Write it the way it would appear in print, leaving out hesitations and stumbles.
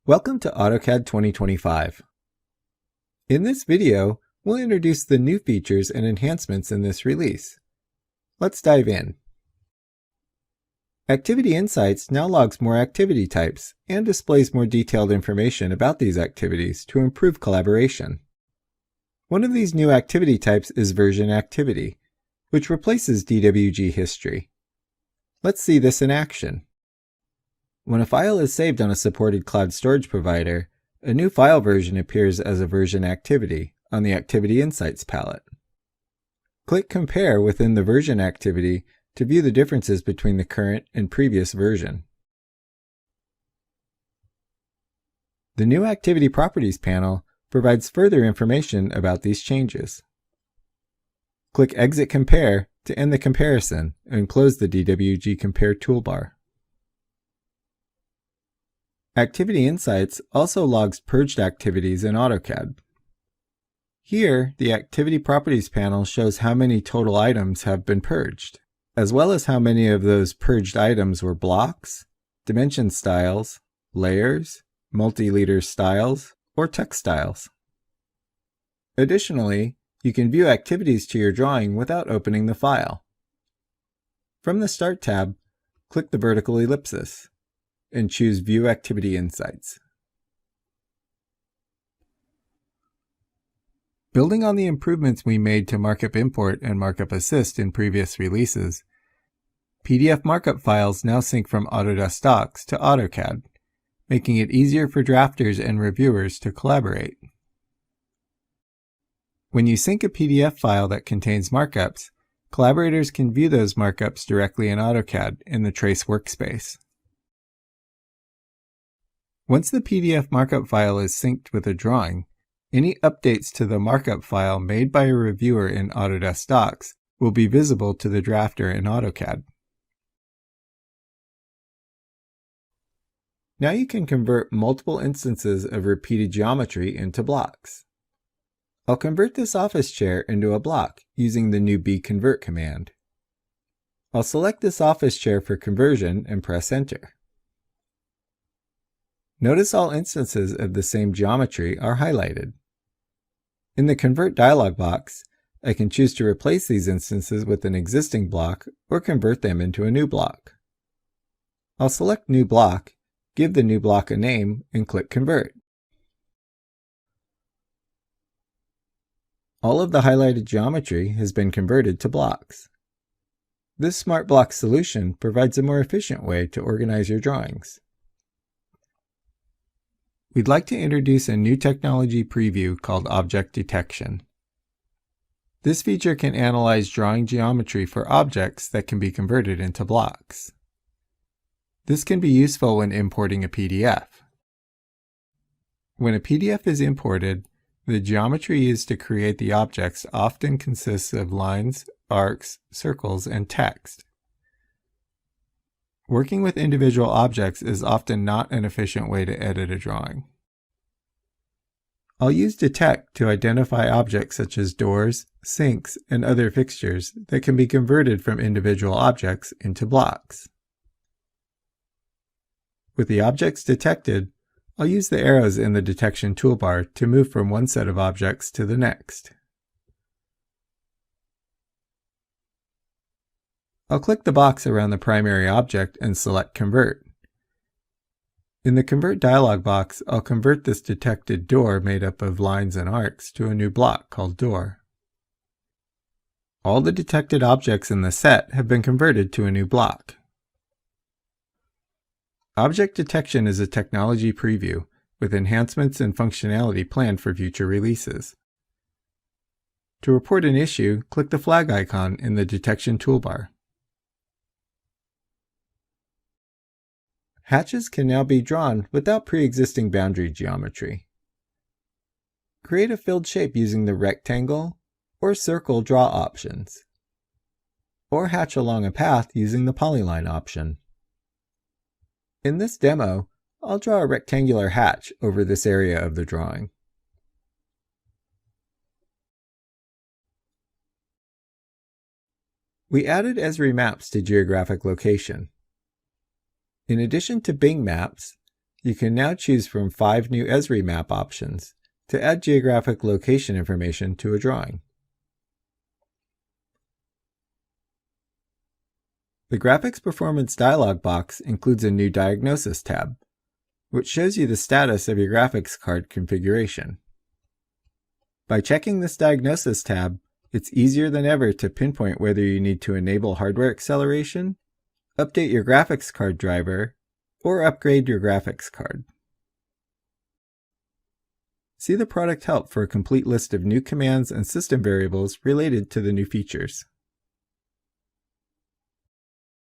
Welcome to AutoCAD 2025. In this video, we'll introduce the new features and enhancements in this release. Let's dive in. Activity Insights now logs more activity types and displays more detailed information about these activities to improve collaboration. One of these new activity types is Version Activity, which replaces DWG History. Let's see this in action. When a file is saved on a supported cloud storage provider, a new file version appears as a version activity on the Activity Insights palette. Click Compare within the version activity to view the differences between the current and previous version. The new Activity Properties panel provides further information about these changes. Click Exit Compare to end the comparison and close the DWG Compare toolbar. Activity Insights also logs purged activities in AutoCAD. Here, the Activity Properties panel shows how many total items have been purged, as well as how many of those purged items were blocks, dimension styles, layers, multi-leader styles, or text styles. Additionally, you can view activities to your drawing without opening the file. From the Start tab, click the vertical ellipsis and choose View Activity Insights. Building on the improvements we made to Markup Import and Markup Assist in previous releases, PDF markup files now sync from Autodesk Docs to AutoCAD, making it easier for drafters and reviewers to collaborate. When you sync a PDF file that contains markups, collaborators can view those markups directly in AutoCAD in the Trace workspace. Once the PDF markup file is synced with a drawing, any updates to the markup file made by a reviewer in Autodesk Docs will be visible to the drafter in AutoCAD. Now you can convert multiple instances of repeated geometry into blocks. I'll convert this office chair into a block using the new bconvert command. I'll select this office chair for conversion and press Enter. Notice all instances of the same geometry are highlighted. In the Convert dialog box, I can choose to replace these instances with an existing block or convert them into a new block. I'll select New Block, give the new block a name, and click Convert. All of the highlighted geometry has been converted to blocks. This Smart Block solution provides a more efficient way to organize your drawings. We'd like to introduce a new technology preview called Object Detection. This feature can analyze drawing geometry for objects that can be converted into blocks. This can be useful when importing a PDF. When a PDF is imported, the geometry used to create the objects often consists of lines, arcs, circles, and text. Working with individual objects is often not an efficient way to edit a drawing. I'll use Detect to identify objects such as doors, sinks, and other fixtures that can be converted from individual objects into blocks. With the objects detected, I'll use the arrows in the detection toolbar to move from one set of objects to the next. I'll click the box around the primary object and select Convert. In the Convert dialog box, I'll convert this detected door made up of lines and arcs to a new block called Door. All the detected objects in the set have been converted to a new block. Object Detection is a technology preview with enhancements and functionality planned for future releases. To report an issue, click the flag icon in the Detection toolbar. Hatches can now be drawn without pre-existing boundary geometry. Create a filled shape using the rectangle or circle draw options, or hatch along a path using the polyline option. In this demo, I'll draw a rectangular hatch over this area of the drawing. We added Esri maps to geographic location. In addition to Bing Maps, You can now choose from 5 new Esri map options to add geographic location information to a drawing. The Graphics Performance dialog box includes a new Diagnosis tab, which shows you the status of your graphics card configuration. By checking this Diagnosis tab, it's easier than ever to pinpoint whether you need to enable hardware acceleration, update your graphics card driver, or upgrade your graphics card. See the product help for a complete list of new commands and system variables related to the new features.